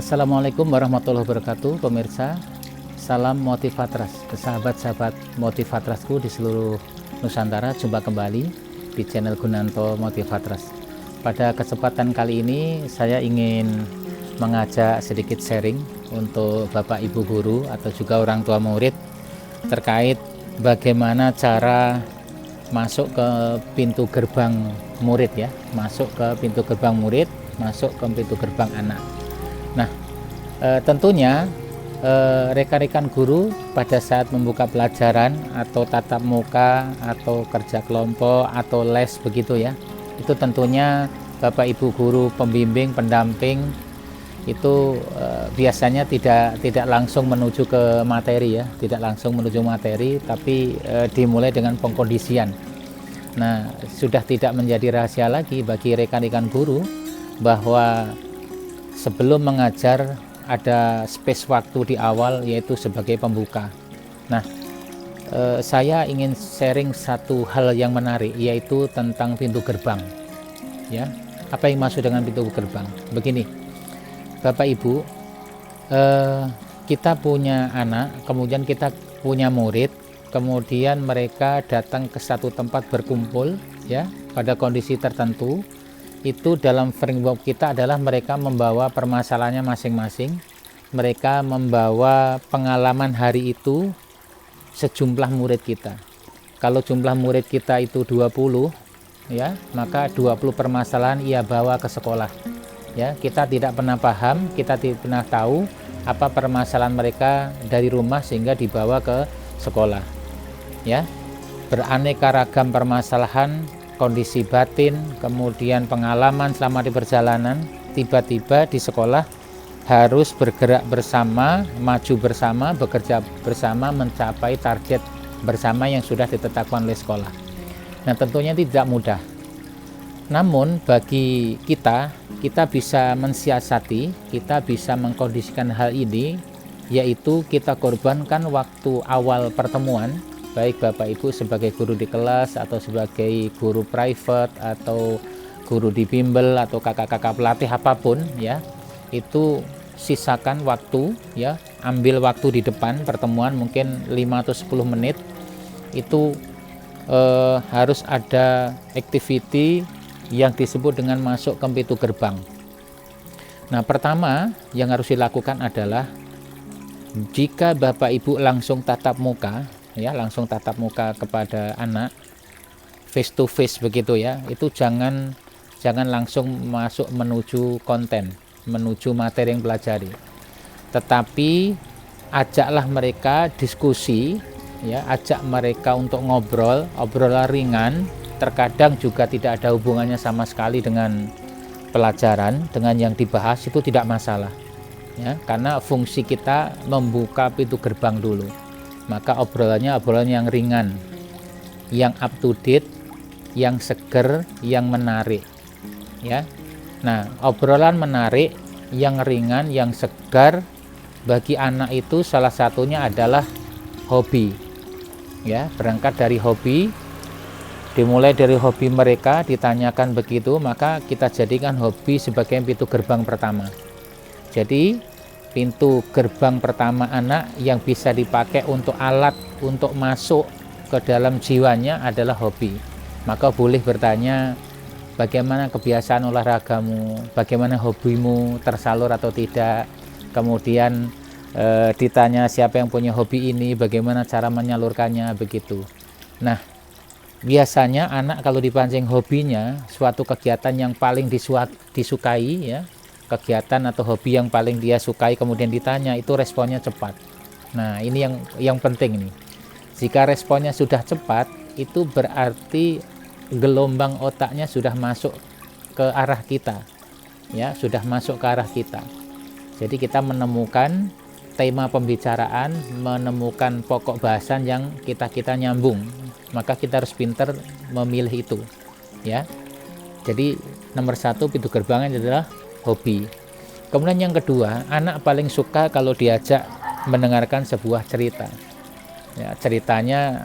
Assalamualaikum warahmatullahi wabarakatuh, pemirsa. Salam Motivatras, sahabat-sahabat Motivatrasku di seluruh Nusantara. Jumpa kembali di channel Gunanto Motivatras. Pada kesempatan kali ini saya ingin mengajak sedikit sharing untuk Bapak Ibu guru atau juga orang tua murid terkait bagaimana cara masuk ke pintu gerbang murid ya, masuk ke pintu gerbang murid, masuk ke pintu gerbang anak. Nah, tentunya rekan-rekan guru pada saat membuka pelajaran atau tatap muka atau kerja kelompok atau les begitu ya, itu tentunya Bapak Ibu guru, pembimbing, pendamping itu biasanya tidak langsung menuju ke materi ya, tidak langsung menuju materi, tapi dimulai dengan pengkondisian. Nah, sudah tidak menjadi rahasia lagi bagi rekan-rekan guru bahwa sebelum mengajar ada space waktu di awal, yaitu sebagai pembuka. Nah, saya ingin sharing satu hal yang menarik, yaitu tentang pintu gerbang. Ya, apa yang masuk dengan pintu gerbang? Begini, Bapak Ibu, kita punya anak, kemudian kita punya murid, kemudian mereka datang ke satu tempat berkumpul, ya, pada kondisi tertentu. Itu dalam framework kita adalah mereka membawa permasalahannya masing-masing, mereka membawa pengalaman hari itu sejumlah murid kita. Kalau jumlah murid kita itu 20 ya, maka 20 permasalahan ia bawa ke sekolah ya. Kita tidak pernah paham, kita tidak pernah tahu apa permasalahan mereka dari rumah sehingga dibawa ke sekolah ya. Beraneka ragam permasalahan, kondisi batin, kemudian pengalaman selama di perjalanan, tiba-tiba di sekolah harus bergerak bersama, maju bersama, bekerja bersama, mencapai target bersama yang sudah ditetapkan oleh sekolah. Nah, tentunya tidak mudah. Namun bagi kita bisa mensiasati, kita bisa mengkondisikan hal ini, yaitu kita korbankan waktu awal pertemuan, baik Bapak Ibu sebagai guru di kelas atau sebagai guru private atau guru di bimbel atau kakak-kakak pelatih apapun ya, itu sisakan waktu ya, ambil waktu di depan pertemuan mungkin 5 atau 10 menit, itu harus ada activity yang disebut dengan masuk ke pintu gerbang. Nah, pertama yang harus dilakukan adalah jika Bapak Ibu langsung tatap muka ya, langsung tatap muka kepada anak face to face begitu ya, itu jangan langsung masuk menuju konten, menuju materi yang pelajari, tetapi ajaklah mereka diskusi ya, ajak mereka untuk ngobrol, obrolan ringan, terkadang juga tidak ada hubungannya sama sekali dengan pelajaran, dengan yang dibahas, itu tidak masalah ya, karena fungsi kita membuka pintu gerbang dulu. Maka obrolan yang ringan, yang up to date, yang seger, yang menarik ya. Nah, obrolan menarik, yang ringan, yang segar bagi anak itu salah satunya adalah hobi ya. Berangkat dari hobi, dimulai dari hobi mereka, ditanyakan begitu, maka kita jadikan hobi sebagai pintu gerbang pertama. Jadi pintu gerbang pertama anak yang bisa dipakai untuk alat untuk masuk ke dalam jiwanya adalah hobi. Maka boleh bertanya, bagaimana kebiasaan olahragamu, bagaimana hobimu, tersalur atau tidak. Kemudian ditanya siapa yang punya hobi ini, bagaimana cara menyalurkannya, begitu. Nah, biasanya anak kalau dipancing hobinya, suatu kegiatan yang paling disukai ya, kegiatan atau hobi yang paling dia sukai, kemudian ditanya, itu responnya cepat. Nah, ini yang penting nih. Jika responnya sudah cepat, itu berarti gelombang otaknya sudah masuk ke arah kita ya, sudah masuk ke arah kita. Jadi kita menemukan tema pembicaraan, menemukan pokok bahasan yang kita nyambung, maka kita harus pintar memilih itu ya. Jadi nomor satu pintu gerbangnya adalah hobi. Kemudian yang kedua, anak paling suka kalau diajak mendengarkan sebuah cerita ya, ceritanya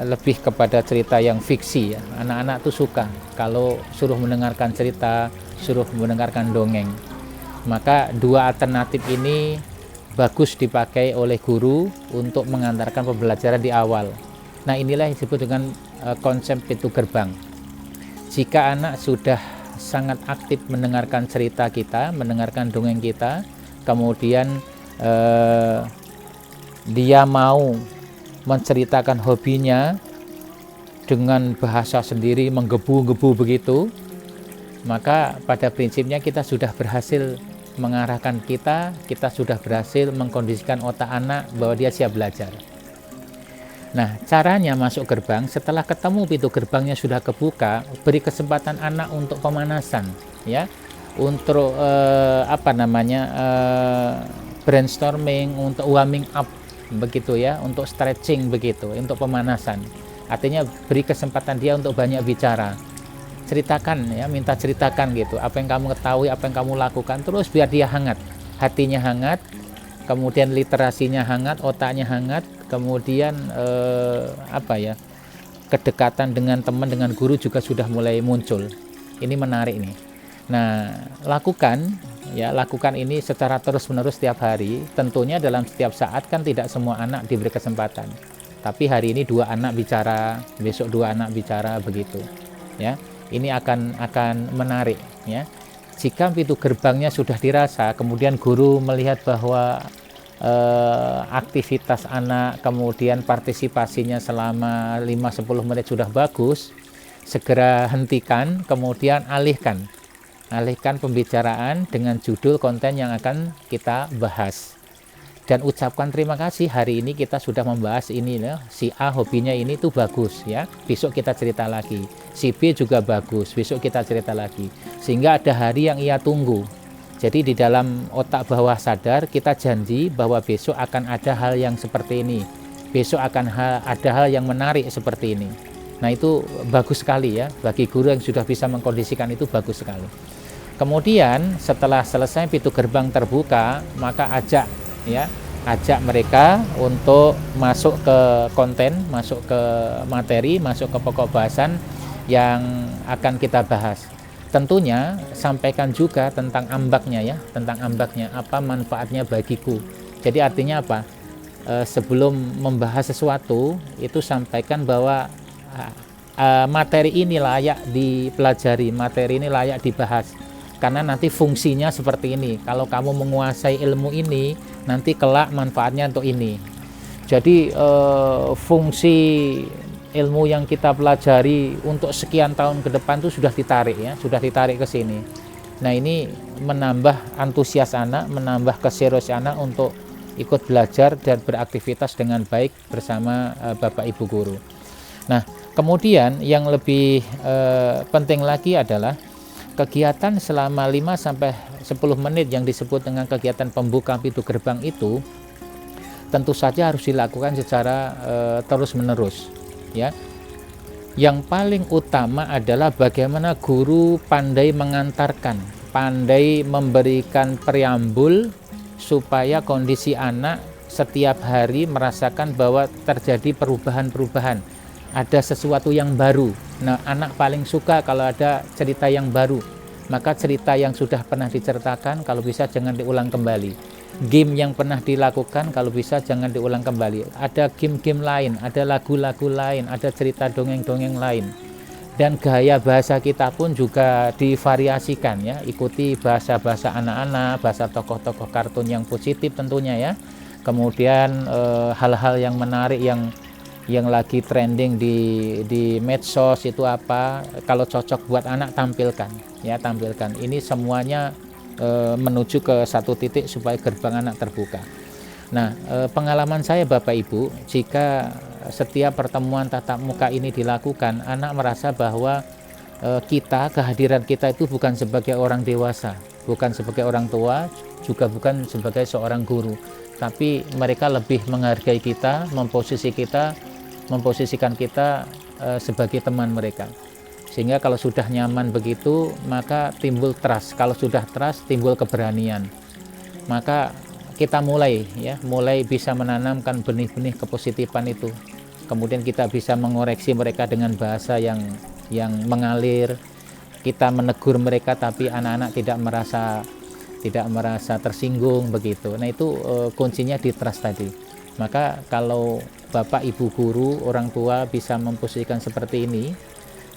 lebih kepada cerita yang fiksi ya. Anak-anak tuh suka kalau suruh mendengarkan cerita, suruh mendengarkan dongeng. Maka dua alternatif ini bagus dipakai oleh guru untuk mengantarkan pembelajaran di awal. Nah, inilah yang disebut dengan konsep pintu gerbang. Jika anak sudah sangat aktif mendengarkan cerita kita, mendengarkan dongeng kita, kemudian dia mau menceritakan hobinya dengan bahasa sendiri, menggebu-gebu begitu, maka pada prinsipnya kita sudah berhasil mengarahkan kita sudah berhasil mengkondisikan otak anak bahwa dia siap belajar. Nah, caranya masuk gerbang, setelah ketemu pintu gerbangnya sudah kebuka, beri kesempatan anak untuk pemanasan, ya, untuk brainstorming, untuk warming up, begitu ya, untuk stretching begitu, untuk pemanasan. Artinya beri kesempatan dia untuk banyak bicara, ceritakan ya, minta ceritakan gitu, apa yang kamu ketahui, apa yang kamu lakukan, terus biar dia hangat, hatinya hangat, kemudian literasinya hangat, otaknya hangat. Kemudian kedekatan dengan teman, dengan guru juga sudah mulai muncul. Ini menarik nih. Nah, lakukan ini secara terus-menerus setiap hari. Tentunya dalam setiap saat kan tidak semua anak diberi kesempatan. Tapi hari ini 2 anak bicara, besok 2 anak bicara, begitu. Ya, ini akan menarik ya. Jika pintu gerbangnya sudah dirasa, kemudian guru melihat bahwa aktivitas anak, kemudian partisipasinya selama 5-10 menit sudah bagus, segera hentikan, kemudian alihkan pembicaraan dengan judul konten yang akan kita bahas, dan ucapkan terima kasih, hari ini kita sudah membahas ini ya. Si A hobinya ini tuh bagus ya, besok kita cerita lagi. Si B juga bagus, besok kita cerita lagi, sehingga ada hari yang ia tunggu. Jadi di dalam otak bawah sadar kita janji bahwa besok akan ada hal yang seperti ini, besok akan ada hal yang menarik seperti ini. Nah, itu bagus sekali ya, bagi guru yang sudah bisa mengkondisikan itu bagus sekali. Kemudian setelah selesai pintu gerbang terbuka, maka ajak mereka untuk masuk ke konten, masuk ke materi, masuk ke pokok bahasan yang akan kita bahas. Tentunya sampaikan juga tentang ambaknya apa manfaatnya bagiku. Jadi artinya apa? Sebelum membahas sesuatu itu sampaikan bahwa materi ini layak dipelajari, materi ini layak dibahas. Karena nanti fungsinya seperti ini. Kalau kamu menguasai ilmu ini, nanti kelak manfaatnya untuk ini. Jadi fungsi ilmu yang kita pelajari untuk sekian tahun ke depan itu sudah ditarik ke sini. Nah, ini menambah antusias anak, menambah keseriusan anak untuk ikut belajar dan beraktivitas dengan baik bersama Bapak Ibu guru. Nah, kemudian yang lebih penting lagi adalah kegiatan selama 5-10 menit yang disebut dengan kegiatan pembuka pintu gerbang itu tentu saja harus dilakukan secara terus-menerus. Ya, yang paling utama adalah bagaimana guru pandai mengantarkan, pandai memberikan preambul supaya kondisi anak setiap hari merasakan bahwa terjadi perubahan-perubahan, ada sesuatu yang baru. Nah, anak paling suka kalau ada cerita yang baru. Maka cerita yang sudah pernah diceritakan kalau bisa jangan diulang kembali. Game yang pernah dilakukan kalau bisa jangan diulang kembali. Ada game-game lain, ada lagu-lagu lain, ada cerita dongeng-dongeng lain. Dan gaya bahasa kita pun juga divariasikan ya, ikuti bahasa-bahasa anak-anak, bahasa tokoh-tokoh kartun yang positif tentunya ya. Kemudian hal-hal yang menarik yang lagi trending di medsos itu apa, kalau cocok buat anak tampilkan. Ini semuanya menuju ke satu titik supaya gerbang anak terbuka. Nah, pengalaman saya Bapak Ibu, jika setiap pertemuan tatap muka ini dilakukan, anak merasa bahwa kehadiran kita itu bukan sebagai orang dewasa, bukan sebagai orang tua, juga bukan sebagai seorang guru, tapi mereka lebih menghargai kita, memposisikan kita sebagai teman mereka. Sehingga kalau sudah nyaman begitu, maka timbul trust. Kalau sudah trust, timbul keberanian. Maka kita mulai bisa menanamkan benih-benih kepositifan itu. Kemudian kita bisa mengoreksi mereka dengan bahasa yang mengalir. Kita menegur mereka, tapi anak-anak tidak merasa tidak merasa tersinggung begitu. Nah itu kuncinya di trust tadi. Maka kalau bapak ibu guru, orang tua bisa memposisikan seperti ini,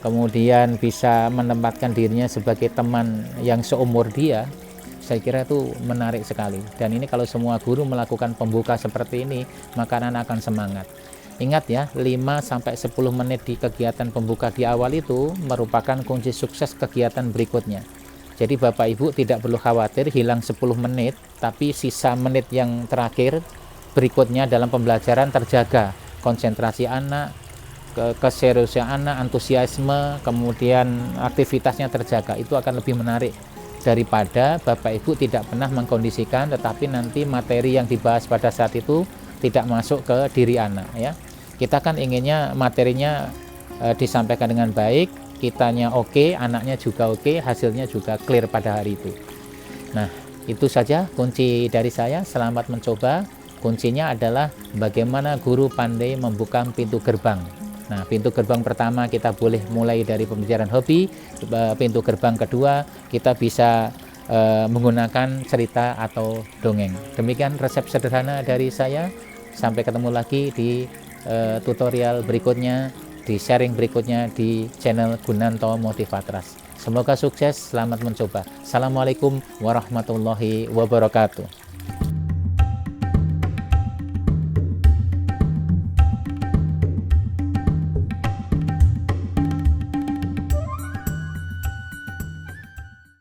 kemudian bisa menempatkan dirinya sebagai teman yang seumur dia, saya kira itu menarik sekali. Dan ini kalau semua guru melakukan pembuka seperti ini, maka anak akan semangat. Ingat ya, 5-10 menit di kegiatan pembuka di awal itu merupakan kunci sukses kegiatan berikutnya. Jadi Bapak Ibu tidak perlu khawatir hilang 10 menit, tapi sisa menit yang terakhir berikutnya dalam pembelajaran terjaga. Konsentrasi anak, keseriusan anak, antusiasme, kemudian aktivitasnya terjaga. Itu akan lebih menarik daripada Bapak Ibu tidak pernah mengkondisikan, tetapi nanti materi yang dibahas pada saat itu tidak masuk ke diri anak ya. Kita kan inginnya materinya disampaikan dengan baik, kitanya oke, anaknya juga oke, hasilnya juga clear pada hari itu. Nah, itu saja kunci dari saya. Selamat mencoba. Kuncinya adalah bagaimana guru pandai membuka pintu gerbang. Nah, pintu gerbang pertama kita boleh mulai dari pembelajaran hobi. Pintu gerbang kedua kita bisa menggunakan cerita atau dongeng. Demikian resep sederhana dari saya. Sampai ketemu lagi di tutorial berikutnya, di sharing berikutnya di channel Gunanto Motivatras. Semoga sukses, selamat mencoba. Assalamualaikum warahmatullahi wabarakatuh.